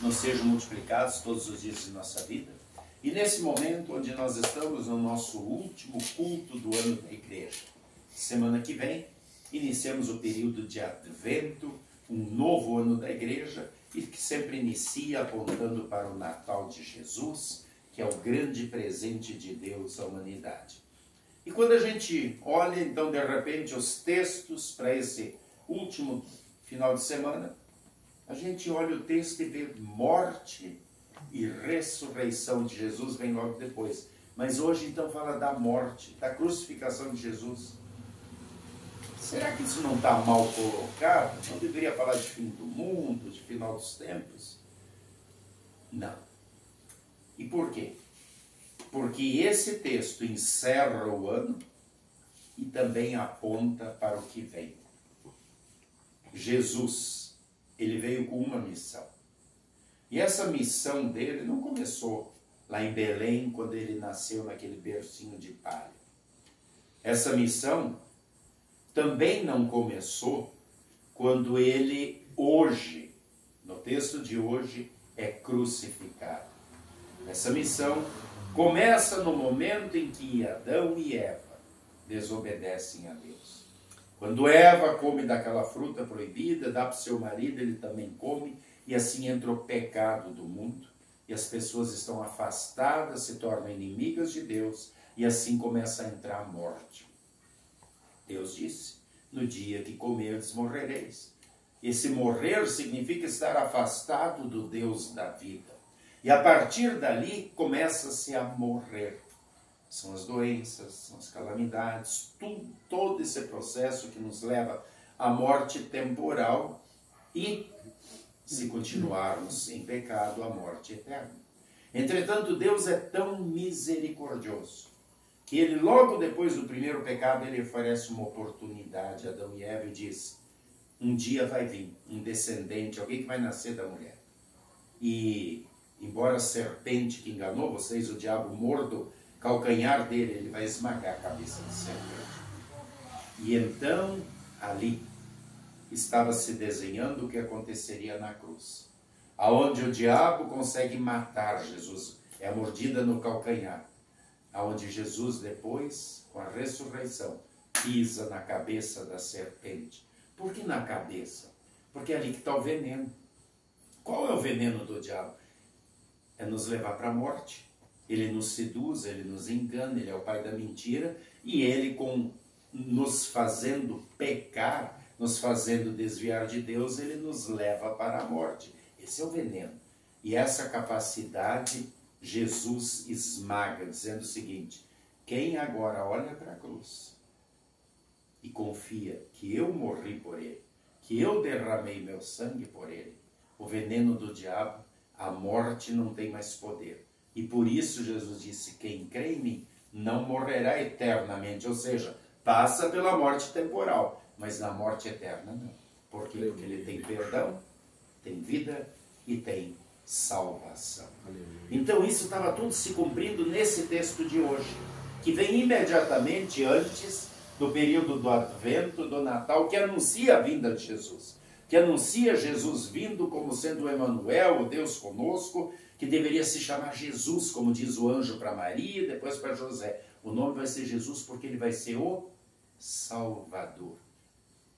nos sejam multiplicados todos os dias de nossa vida. E nesse momento onde nós estamos no nosso último culto do ano da igreja, semana que vem, iniciamos o período de Advento, um novo ano da igreja, e que sempre inicia apontando para o Natal de Jesus, que é o grande presente de Deus à humanidade. E quando a gente olha, então, de repente, os textos para esse último final de semana, a gente olha o texto e vê morte e ressurreição de Jesus, vem logo depois. Mas hoje, então, fala da morte, da crucificação de Jesus. Será que isso não está mal colocado? Não deveria falar de fim do mundo, de final dos tempos? Não. E por quê? Porque esse texto encerra o ano e também aponta para o que vem. Jesus, ele veio com uma missão. E essa missão dele não começou lá em Belém, quando ele nasceu naquele bercinho de palha. Essa missão também não começou quando ele hoje, no texto de hoje, é crucificado. Essa missão começa no momento em que Adão e Eva desobedecem a Deus. Quando Eva come daquela fruta proibida, dá para o seu marido, ele também come, e assim entra o pecado do mundo, e as pessoas estão afastadas, se tornam inimigas de Deus, e assim começa a entrar a morte. Deus disse, no dia que comerdes, morrereis. Esse morrer significa estar afastado do Deus da vida. E a partir dali, começa-se a morrer. São as doenças, são as calamidades, todo esse processo que nos leva à morte temporal e, se continuarmos em pecado, à morte eterna. Entretanto, Deus é tão misericordioso que ele, logo depois do primeiro pecado, ele oferece uma oportunidade a Adão e Eva e diz, um dia vai vir um descendente, alguém que vai nascer da mulher. E, embora a serpente que enganou vocês, o diabo mordo, calcanhar dele, ele vai esmagar a cabeça da serpente. E então, ali, estava se desenhando o que aconteceria na cruz. Aonde o diabo consegue matar Jesus, é a mordida no calcanhar. Aonde Jesus depois, com a ressurreição, pisa na cabeça da serpente. Por que na cabeça? Porque é ali que está o veneno. Qual é o veneno do diabo? É nos levar para a morte. Ele nos seduz, ele nos engana, ele é o pai da mentira, e ele, nos fazendo pecar, nos fazendo desviar de Deus, ele nos leva para a morte. Esse é o veneno. E essa capacidade Jesus esmaga, dizendo o seguinte, quem agora olha para a cruz e confia que eu morri por ele, que eu derramei meu sangue por ele, o veneno do diabo, a morte não tem mais poder. E por isso Jesus disse, quem crê em mim não morrerá eternamente, ou seja, passa pela morte temporal, mas na morte eterna não. Por quê? Porque ele tem perdão, tem vida e tem salvação. Então isso estava tudo se cumprindo nesse texto de hoje, que vem imediatamente antes do período do Advento, do Natal, que anuncia a vinda de Jesus, que anuncia Jesus vindo como sendo o Emanuel, o Deus conosco, que deveria se chamar Jesus, como diz o anjo para Maria e depois para José. O nome vai ser Jesus porque ele vai ser o Salvador,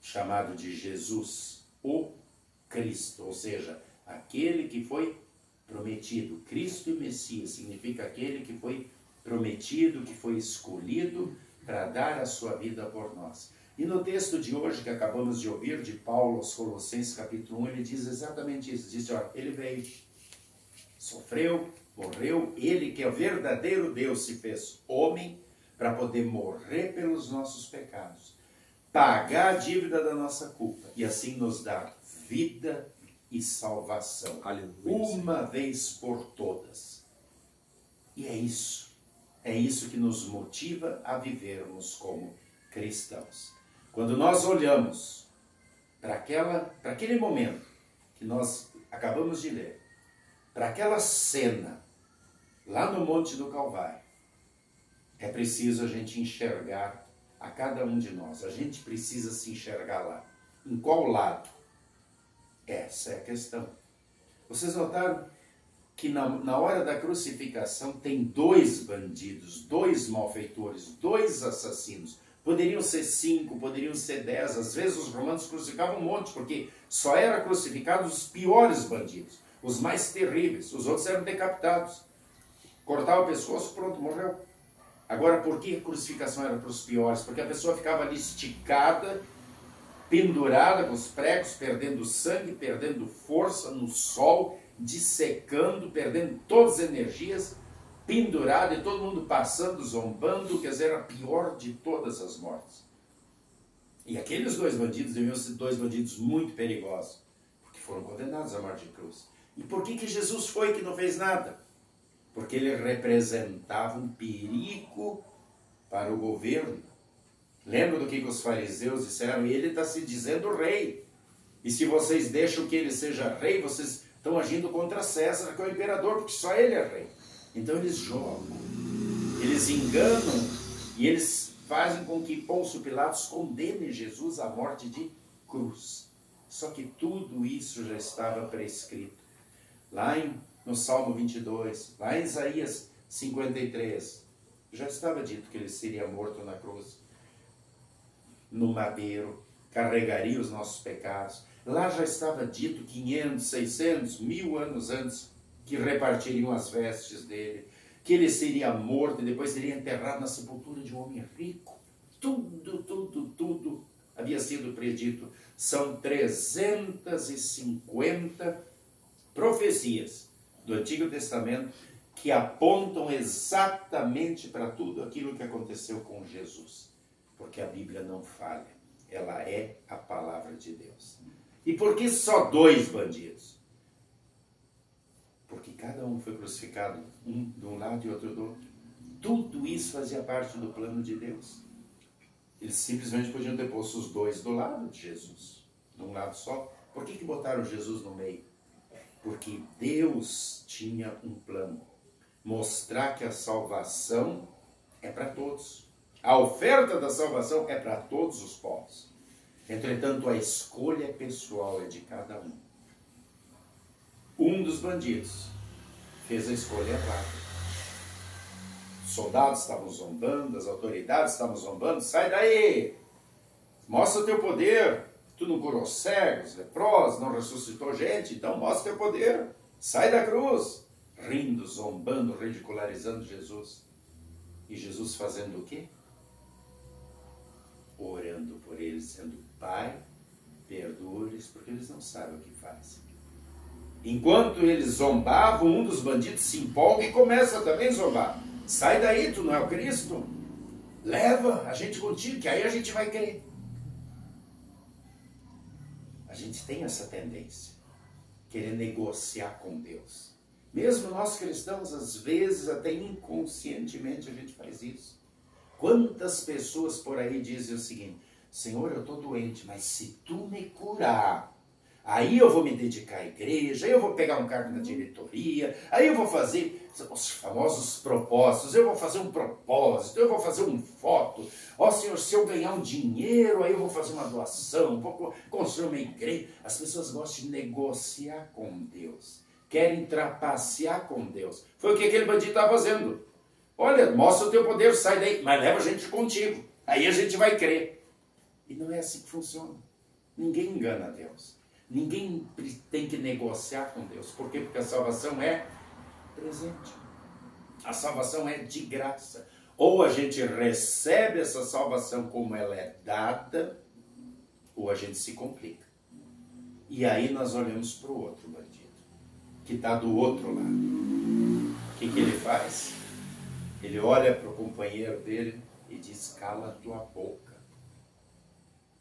chamado de Jesus, o Cristo, ou seja, aquele que foi prometido. Cristo e Messias significa aquele que foi prometido, que foi escolhido para dar a sua vida por nós. E no texto de hoje que acabamos de ouvir, de Paulo aos Colossenses capítulo 1, ele diz exatamente isso. Diz, ó, ele veio, sofreu, morreu, ele que é o verdadeiro Deus se fez homem para poder morrer pelos nossos pecados, pagar a dívida da nossa culpa e assim nos dar vida e salvação. Aleluia, uma vez por todas. E é isso que nos motiva a vivermos como cristãos. Quando nós olhamos para aquele momento que nós acabamos de ler, para aquela cena lá no Monte do Calvário, é preciso a gente enxergar a cada um de nós. A gente precisa se enxergar lá. Em qual lado? Essa é a questão. Vocês notaram que na hora da crucificação tem 2 bandidos, 2 malfeitores, 2 assassinos. Poderiam ser 5, poderiam ser 10. Às vezes os romanos crucificavam um monte, porque só eram crucificados os piores bandidos, os mais terríveis. Os outros eram decapitados. Cortava o pescoço, pronto, morreu. Agora, por que a crucificação era para os piores? Porque a pessoa ficava ali esticada, pendurada com os pregos, perdendo sangue, perdendo força no sol, dissecando, perdendo todas as energias, pendurada e todo mundo passando, zombando, quer dizer, a pior de todas as mortes. E aqueles 2 bandidos deviam ser 2 bandidos muito perigosos, porque foram condenados à morte de cruz. E por que Jesus foi que não fez nada? Porque ele representava um perigo para o governo. Lembra do que os fariseus disseram? Ele está se dizendo rei. E se vocês deixam que ele seja rei, vocês estão agindo contra César, que é o imperador, porque só ele é rei. Então eles jogam, eles enganam e eles fazem com que Pôncio Pilatos condene Jesus à morte de cruz. Só que tudo isso já estava prescrito. Lá no Salmo 22, lá em Isaías 53, já estava dito que ele seria morto na cruz, no madeiro, carregaria os nossos pecados. Lá já estava dito 500, 600, 1000 anos antes que repartiriam as vestes dele, que ele seria morto e depois seria enterrado na sepultura de um homem rico. Tudo havia sido predito. São 350 profecias do Antigo Testamento que apontam exatamente para tudo aquilo que aconteceu com Jesus. Porque a Bíblia não falha, ela é a palavra de Deus. E por que só 2 bandidos? Porque cada um foi crucificado, um de um lado e outro do outro. Tudo isso fazia parte do plano de Deus. Eles simplesmente podiam ter posto os 2 do lado de Jesus, de um lado só. Por que botaram Jesus no meio? Porque Deus tinha um plano. Mostrar que a salvação é para todos. A oferta da salvação é para todos os povos. Entretanto, a escolha pessoal é de cada um. Um dos bandidos fez a escolha errada. Os soldados estavam zombando, as autoridades estavam zombando. Sai daí! Mostra o teu poder. Tu não curou cegos, leprosos, não ressuscitou gente, então mostra o teu poder. Sai da cruz. Rindo, zombando, ridicularizando Jesus. E Jesus fazendo o quê? Orando por eles, sendo Pai, perdoa-lhes, porque eles não sabem o que fazem. Enquanto eles zombavam, um dos bandidos se empolga e começa também a zombar. Sai daí, tu não é o Cristo? Leva a gente contigo, que aí a gente vai crer. A gente tem essa tendência, querer negociar com Deus. Mesmo nós cristãos, às vezes, até inconscientemente a gente faz isso. Quantas pessoas por aí dizem o seguinte: Senhor, eu estou doente, mas se tu me curar, aí eu vou me dedicar à igreja, aí eu vou pegar um cargo na diretoria, aí eu vou fazer os famosos propósitos, eu vou fazer um propósito, eu vou fazer um voto. Ó Senhor, se eu ganhar um dinheiro, aí eu vou fazer uma doação, vou construir uma igreja. As pessoas gostam de negociar com Deus, querem trapacear com Deus. Foi o que aquele bandido estava fazendo. Olha, mostra o teu poder, sai daí, mas leva a gente contigo. Aí a gente vai crer. E não é assim que funciona. Ninguém engana Deus. Ninguém tem que negociar com Deus. Por quê? Porque a salvação é presente. A salvação é de graça. Ou a gente recebe essa salvação como ela é dada, ou a gente se complica. E aí nós olhamos para o outro bandido, que está do outro lado. O que ele faz? Ele olha para o companheiro dele e diz: cala a tua boca.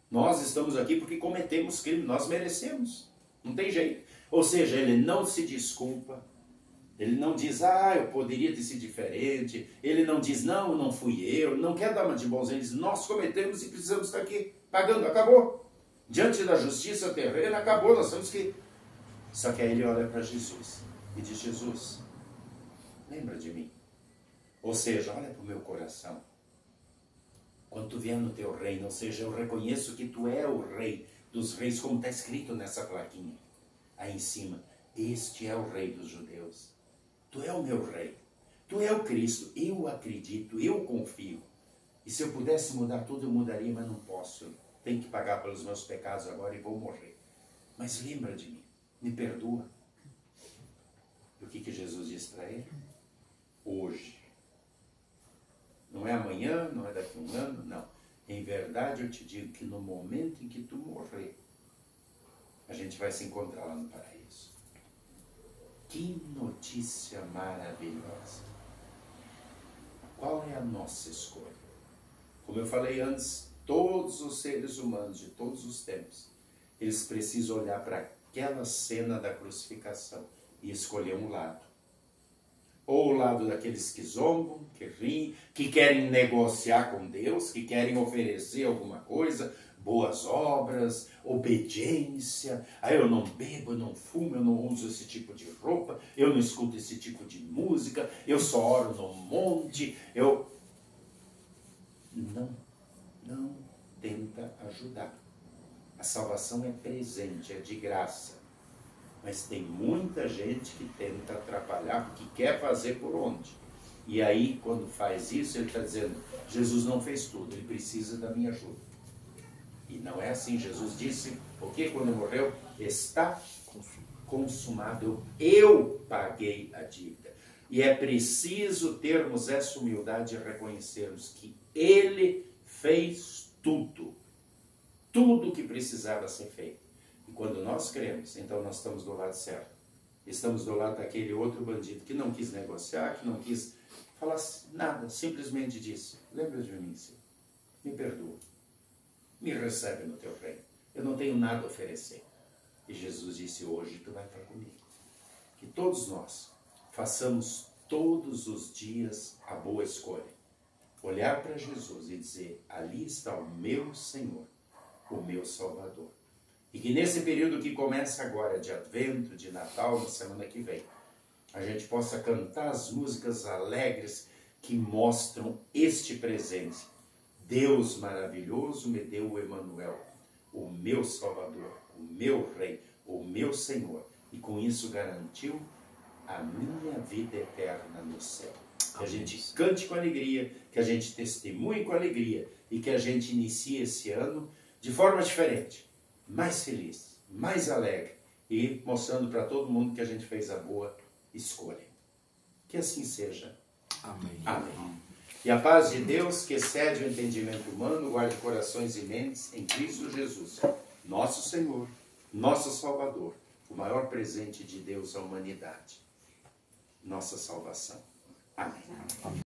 Nós estamos aqui porque cometemos crime, nós merecemos. Não tem jeito. Ou seja, ele não se desculpa. Ele não diz: eu poderia ter sido diferente. Ele não diz: não fui eu. Não quer dar uma de bonzinho. Ele diz: nós cometemos e precisamos estar aqui pagando. Acabou. Diante da justiça terrena, acabou. Nós temos que... Só que aí ele olha para Jesus e diz: Jesus, lembra de mim. Ou seja, olha para o meu coração. Quando tu vier no teu reino, ou seja, eu reconheço que tu é o rei dos reis, como está escrito nessa plaquinha aí em cima. este é o Rei dos judeus. Tu é o meu Rei. Tu é o Cristo. Eu acredito, eu confio. E se eu pudesse mudar tudo, eu mudaria, mas não posso. Eu tenho que pagar pelos meus pecados agora e vou morrer. Mas lembra de mim. Me perdoa. E o que Jesus disse para ele? Hoje. Não é amanhã, não é daqui a um ano, não. Em verdade eu te digo que no momento em que tu morrer, a gente vai se encontrar lá no paraíso. Que notícia maravilhosa. Qual é a nossa escolha? Como eu falei antes, todos os seres humanos de todos os tempos, eles precisam olhar para aquela cena da crucificação e escolher um lado. Ou o lado daqueles que zombam, que riem, que querem negociar com Deus, que querem oferecer alguma coisa, boas obras, obediência. Aí eu não bebo, eu não fumo, eu não uso esse tipo de roupa, eu não escuto esse tipo de música, eu só oro no monte, eu... Não tenta ajudar. A salvação é presente, é de graça. Mas tem muita gente que tenta atrapalhar, porque quer fazer por onde. E aí, quando faz isso, ele está dizendo, Jesus não fez tudo, ele precisa da minha ajuda. E não é assim. Jesus disse, porque quando morreu, está consumado. Eu paguei a dívida. E é preciso termos essa humildade e reconhecermos que ele fez tudo. Tudo que precisava ser feito. E quando nós cremos, então nós estamos do lado certo. Estamos do lado daquele outro bandido que não quis negociar, que não quis falar nada, simplesmente disse, lembra de mim, Senhor? Me perdoa. Me recebe no teu reino. Eu não tenho nada a oferecer. E Jesus disse, hoje tu vai estar comigo. Que todos nós façamos todos os dias a boa escolha. Olhar para Jesus e dizer, ali está o meu Senhor, o meu Salvador. E que nesse período que começa agora, de Advento, de Natal, na semana que vem, a gente possa cantar as músicas alegres que mostram este presente. Deus maravilhoso me deu o Emanuel, o meu Salvador, o meu Rei, o meu Senhor. E com isso garantiu a minha vida eterna no céu. Que a gente cante com alegria, que a gente testemunhe com alegria e que a gente inicie esse ano de forma diferente, mais feliz, mais alegre e mostrando para todo mundo que a gente fez a boa escolha. Que assim seja. Amém. Amém. E a paz de Deus, que excede o entendimento humano, guarde corações e mentes em Cristo Jesus, nosso Senhor, nosso Salvador, o maior presente de Deus à humanidade, nossa salvação. Amém.